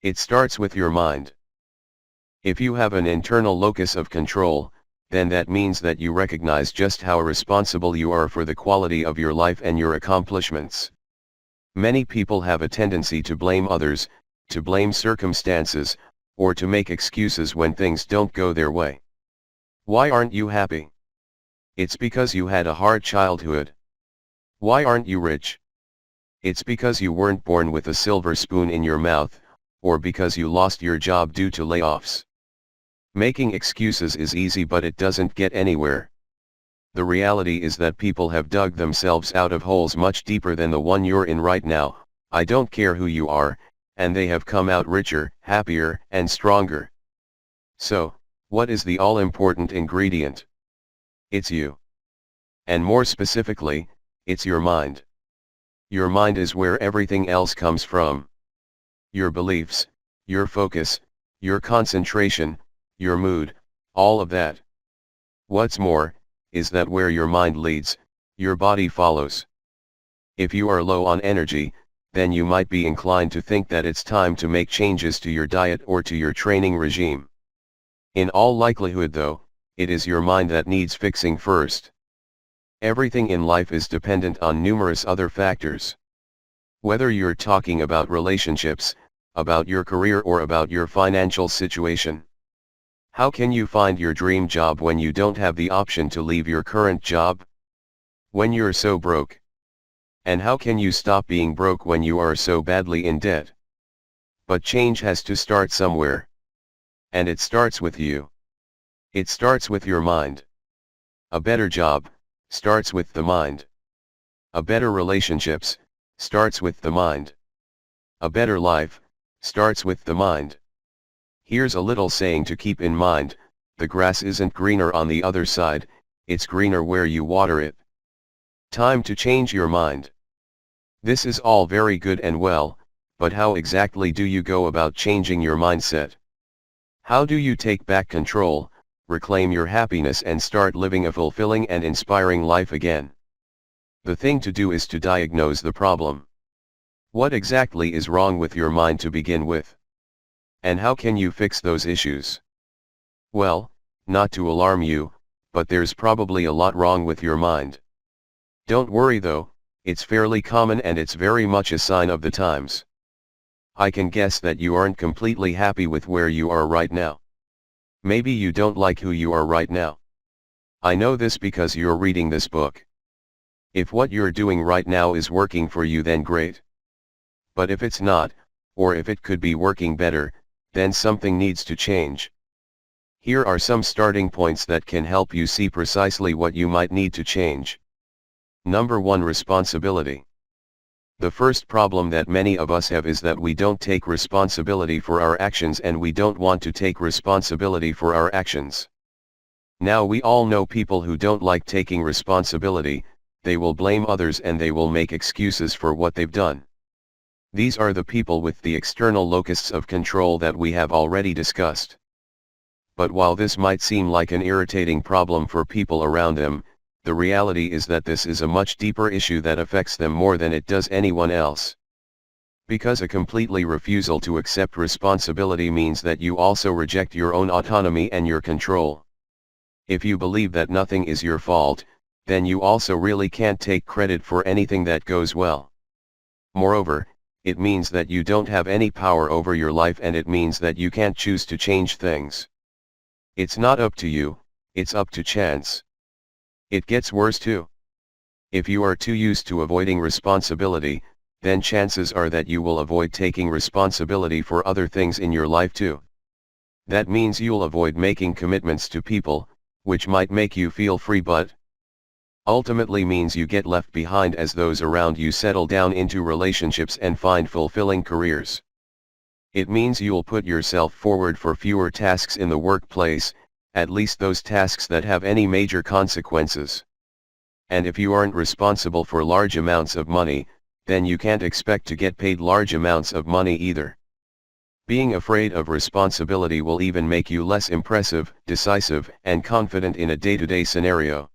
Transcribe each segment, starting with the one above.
It starts with your mind. If you have an internal locus of control, then that means that you recognize just how responsible you are for the quality of your life and your accomplishments. Many people have a tendency to blame others, to blame circumstances, or to make excuses when things don't go their way. Why aren't you happy? It's because you had a hard childhood. Why aren't you rich? It's because you weren't born with a silver spoon in your mouth, or because you lost your job due to layoffs. Making excuses is easy, but it doesn't get anywhere. The reality is that people have dug themselves out of holes much deeper than the one you're in right now. I don't care who you are, and they have come out richer, happier, and stronger. So, what is the all-important ingredient? It's you. And more specifically, it's your mind. Your mind is where everything else comes from. Your beliefs, your focus, your concentration, your mood, all of that. What's more, is that where your mind leads, your body follows. If you are low on energy, then you might be inclined to think that it's time to make changes to your diet or to your training regime. In all likelihood though, it is your mind that needs fixing first. Everything in life is dependent on numerous other factors. Whether you're talking about relationships, about your career, or about your financial situation. How can you find your dream job when you don't have the option to leave your current job? When you're so broke? And how can you stop being broke when you are so badly in debt? But change has to start somewhere. And it starts with you. It starts with your mind. A better job starts with the mind. A better relationships starts with the mind. A better life starts with the mind. Here's a little saying to keep in mind: the grass isn't greener on the other side, it's greener where you water it. Time to change your mind. This is all very good and well, but how exactly do you go about changing your mindset? How do you take back control, reclaim your happiness, and start living a fulfilling and inspiring life again? The thing to do is to diagnose the problem. What exactly is wrong with your mind to begin with? And how can you fix those issues? Well, not to alarm you, but there's probably a lot wrong with your mind. Don't worry though, it's fairly common and it's very much a sign of the times. I can guess that you aren't completely happy with where you are right now. Maybe you don't like who you are right now. I know this because you're reading this book. If what you're doing right now is working for you, then great. But if it's not, or if it could be working better, then something needs to change. Here are some starting points that can help you see precisely what you might need to change. Number 1, responsibility. The first problem that many of us have is that we don't take responsibility for our actions, and we don't want to take responsibility for our actions. Now we all know people who don't like taking responsibility. They will blame others and they will make excuses for what they've done. These are the people with the external locus of control that we have already discussed. But while this might seem like an irritating problem for people around them, the reality is that this is a much deeper issue that affects them more than it does anyone else. Because a completely refusal to accept responsibility means that you also reject your own autonomy and your control. If you believe that nothing is your fault, then you also really can't take credit for anything that goes well. Moreover, it means that you don't have any power over your life, and it means that you can't choose to change things. It's not up to you, it's up to chance. It gets worse too. If you are too used to avoiding responsibility, then chances are that you will avoid taking responsibility for other things in your life too. That means you'll avoid making commitments to people, which might make you feel free but ultimately means you get left behind as those around you settle down into relationships and find fulfilling careers. It means you'll put yourself forward for fewer tasks in the workplace, at least those tasks that have any major consequences. And if you aren't responsible for large amounts of money, then you can't expect to get paid large amounts of money either. Being afraid of responsibility will even make you less impressive, decisive, and confident in a day-to-day scenario.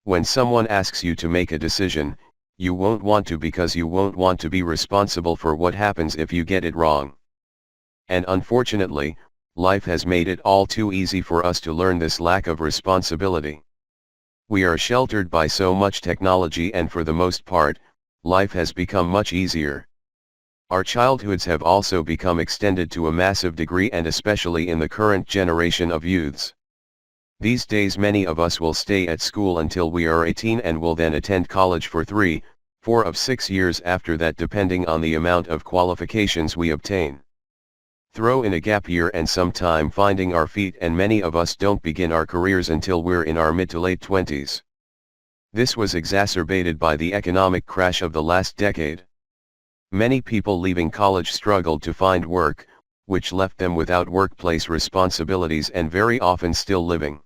When someone asks you to make a decision, you won't want to because you won't want to be responsible for what happens if you get it wrong. And unfortunately, life has made it all too easy for us to learn this lack of responsibility. We are sheltered by so much technology, and for the most part, life has become much easier. Our childhoods have also become extended to a massive degree, and especially in the current generation of youths. These days many of us will stay at school until we are 18 and will then attend college for 3, 4 of 6 years after that, depending on the amount of qualifications we obtain. Throw in a gap year and some time finding our feet, and many of us don't begin our careers until we're in our mid to late 20s. This was exacerbated by the economic crash of the last decade. Many people leaving college struggled to find work, which left them without workplace responsibilities and very often still living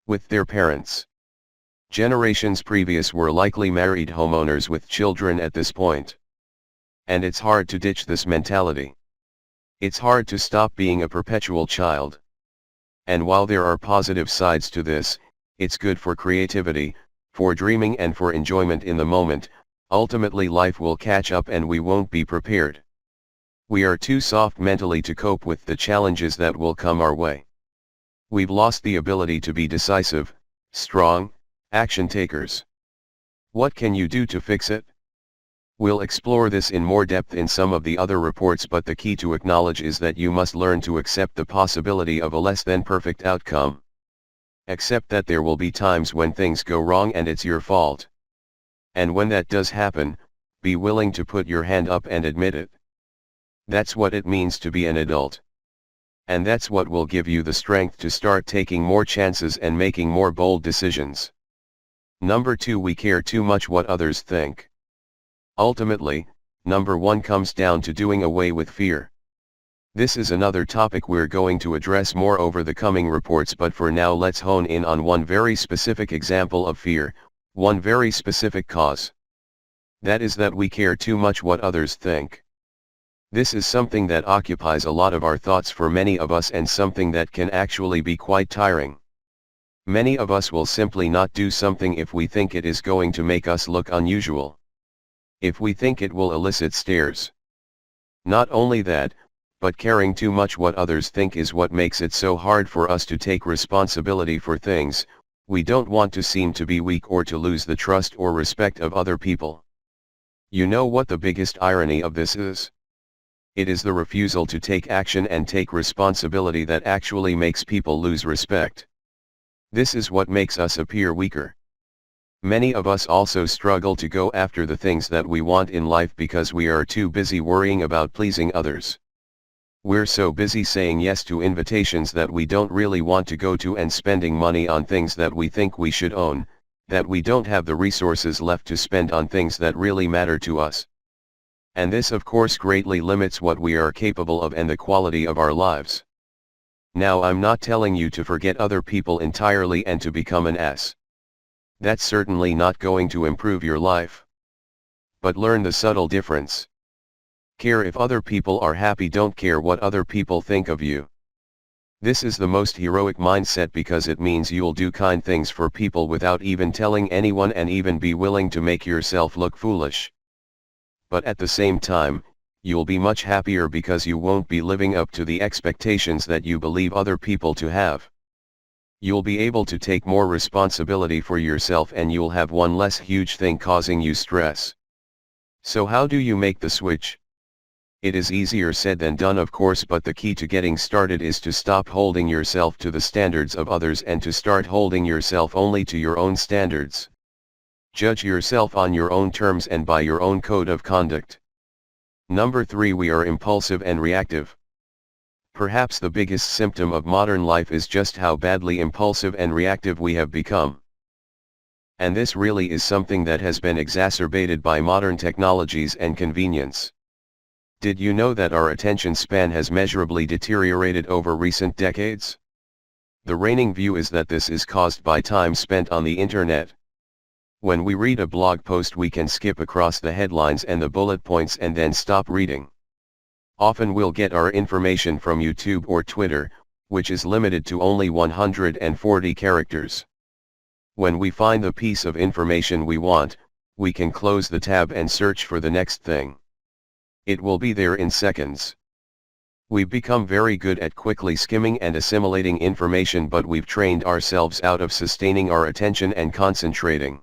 with their parents. Generations previous were likely married homeowners with children at this point. And it's hard to ditch this mentality. It's hard to stop being a perpetual child. And while there are positive sides to this, it's good for creativity, for dreaming and for enjoyment in the moment. Ultimately life will catch up and we won't be prepared. We are too soft mentally to cope with the challenges that will come our way. We've lost the ability to be decisive, strong, action takers. What can you do to fix it? We'll explore this in more depth in some of the other reports, but the key to acknowledge is that you must learn to accept the possibility of a less than perfect outcome. Accept that there will be times when things go wrong and it's your fault. And when that does happen, be willing to put your hand up and admit it. That's what it means to be an adult. And that's what will give you the strength to start taking more chances and making more bold decisions. Number 2, we care too much what others think. Ultimately, number 1 comes down to doing away with fear. This is another topic we're going to address more over the coming reports, but for now let's hone in on one very specific example of fear, one very specific cause. That is that we care too much what others think. This is something that occupies a lot of our thoughts for many of us, and something that can actually be quite tiring. Many of us will simply not do something if we think it is going to make us look unusual. If we think it will elicit stares. Not only that, but caring too much what others think is what makes it so hard for us to take responsibility for things. We don't want to seem to be weak or to lose the trust or respect of other people. You know what the biggest irony of this is? It is the refusal to take action and take responsibility that actually makes people lose respect. This is what makes us appear weaker. Many of us also struggle to go after the things that we want in life because we are too busy worrying about pleasing others. We're so busy saying yes to invitations that we don't really want to go to and spending money on things that we think we should own, that we don't have the resources left to spend on things that really matter to us. And this of course greatly limits what we are capable of and the quality of our lives. Now I'm not telling you to forget other people entirely and to become an ass. That's certainly not going to improve your life. But learn the subtle difference. Care if other people are happy, don't care what other people think of you. This is the most heroic mindset because it means you'll do kind things for people without even telling anyone, and even be willing to make yourself look foolish. But at the same time, you'll be much happier because you won't be living up to the expectations that you believe other people to have. You'll be able to take more responsibility for yourself, and you'll have one less huge thing causing you stress. So how do you make the switch? It is easier said than done, of course, but the key to getting started is to stop holding yourself to the standards of others and to start holding yourself only to your own standards. Judge yourself on your own terms and by your own code of conduct. Number 3, we are impulsive and reactive. Perhaps the biggest symptom of modern life is just how badly impulsive and reactive we have become. And this really is something that has been exacerbated by modern technologies and convenience. Did you know that our attention span has measurably deteriorated over recent decades? The reigning view is that this is caused by time spent on the internet. When we read a blog post, we can skip across the headlines and the bullet points and then stop reading. Often we'll get our information from YouTube or Twitter, which is limited to only 140 characters. When we find the piece of information we want, we can close the tab and search for the next thing. It will be there in seconds. We've become very good at quickly skimming and assimilating information, but we've trained ourselves out of sustaining our attention and concentrating.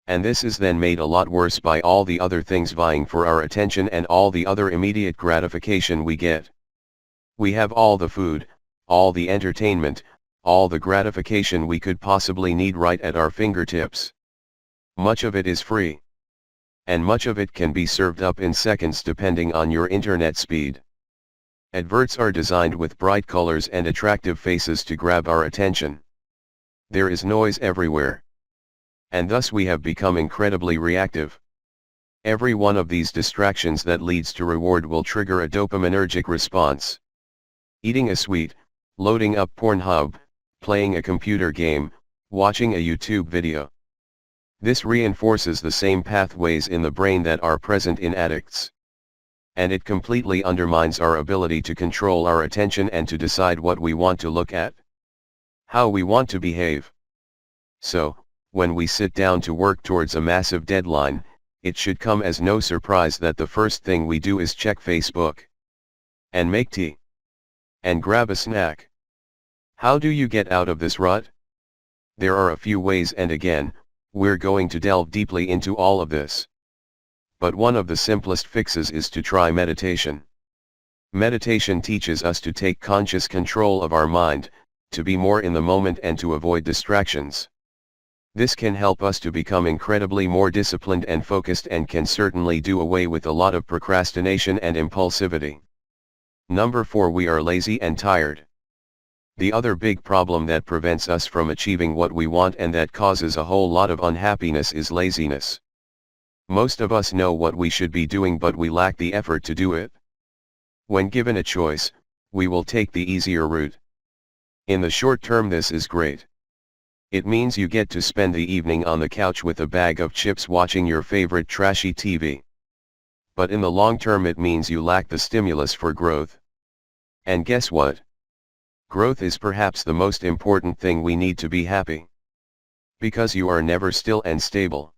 And this is then made a lot worse by all the other things vying for our attention and all the other immediate gratification we get. We have all the food, all the entertainment, all the gratification we could possibly need right at our fingertips. Much of it is free. And much of it can be served up in seconds depending on your internet speed. Adverts are designed with bright colors and attractive faces to grab our attention. There is noise everywhere. And thus we have become incredibly reactive. Every one of these distractions that leads to reward will trigger a dopaminergic response. Eating a sweet, loading up Pornhub, playing a computer game, watching a YouTube video. This reinforces the same pathways in the brain that are present in addicts. And it completely undermines our ability to control our attention and to decide what we want to look at, how we want to behave. So, when we sit down to work towards a massive deadline, it should come as no surprise that the first thing we do is check Facebook, and make tea, and grab a snack. How do you get out of this rut? There are a few ways, and again, we're going to delve deeply into all of this. But one of the simplest fixes is to try meditation. Meditation teaches us to take conscious control of our mind, to be more in the moment and to avoid distractions. This can help us to become incredibly more disciplined and focused, and can certainly do away with a lot of procrastination and impulsivity. Number 4, we are lazy and tired. The other big problem that prevents us from achieving what we want and that causes a whole lot of unhappiness is laziness. Most of us know what we should be doing, but we lack the effort to do it. When given a choice, we will take the easier route. In the short term, this is great. It means you get to spend the evening on the couch with a bag of chips watching your favorite trashy TV. But in the long term, it means you lack the stimulus for growth. And guess what? Growth is perhaps the most important thing we need to be happy. Because you are never still and stable.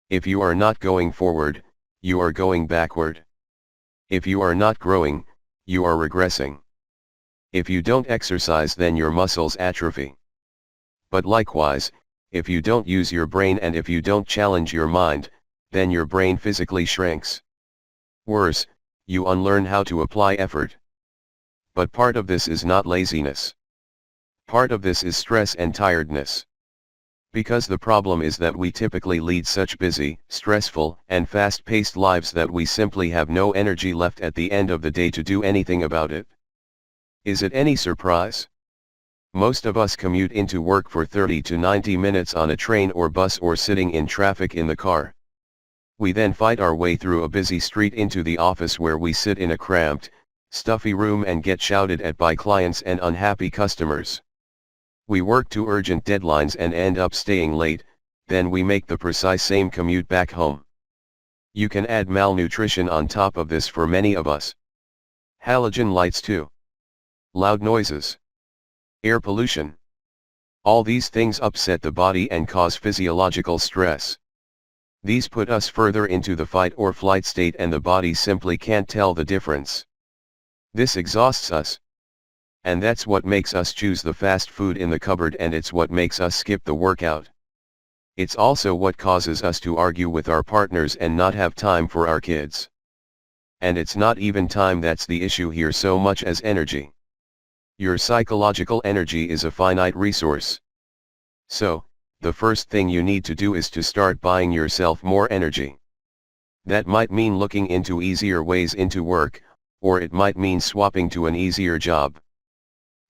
If you are not going forward, you are going backward. If you are not growing, you are regressing. If you don't exercise, then your muscles atrophy. But likewise, if you don't use your brain and if you don't challenge your mind, then your brain physically shrinks. Worse, you unlearn how to apply effort. But part of this is not laziness. Part of this is stress and tiredness. Because the problem is that we typically lead such busy, stressful, and fast-paced lives that we simply have no energy left at the end of the day to do anything about it. Is it any surprise? Most of us commute into work for 30 to 90 minutes on a train or bus or sitting in traffic in the car. We then fight our way through a busy street into the office, where we sit in a cramped, stuffy room and get shouted at by clients and unhappy customers. We work to urgent deadlines and end up staying late, then we make the precise same commute back home. You can add malnutrition on top of this for many of us. Halogen lights too. Loud noises. Air pollution. All these things upset the body and cause physiological stress. These put us further into the fight or flight state, and the body simply can't tell the difference. This exhausts us. And that's what makes us choose the fast food in the cupboard, and it's what makes us skip the workout. It's also what causes us to argue with our partners and not have time for our kids. And it's not even time that's the issue here so much as energy. Your psychological energy is a finite resource. So, the first thing you need to do is to start buying yourself more energy. That might mean looking into easier ways into work, or it might mean swapping to an easier job.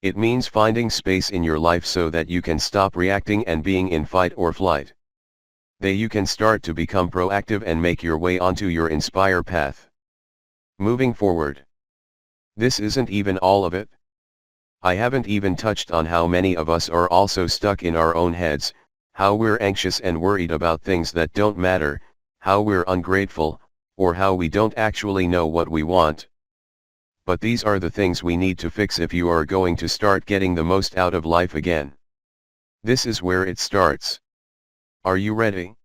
It means finding space in your life so that you can stop reacting and being in fight or flight. Then you can start to become proactive and make your way onto your inspire path. Moving forward. This isn't even all of it. I haven't even touched on how many of us are also stuck in our own heads, how we're anxious and worried about things that don't matter, how we're ungrateful, or how we don't actually know what we want. But these are the things we need to fix if you are going to start getting the most out of life again. This is where it starts. Are you ready?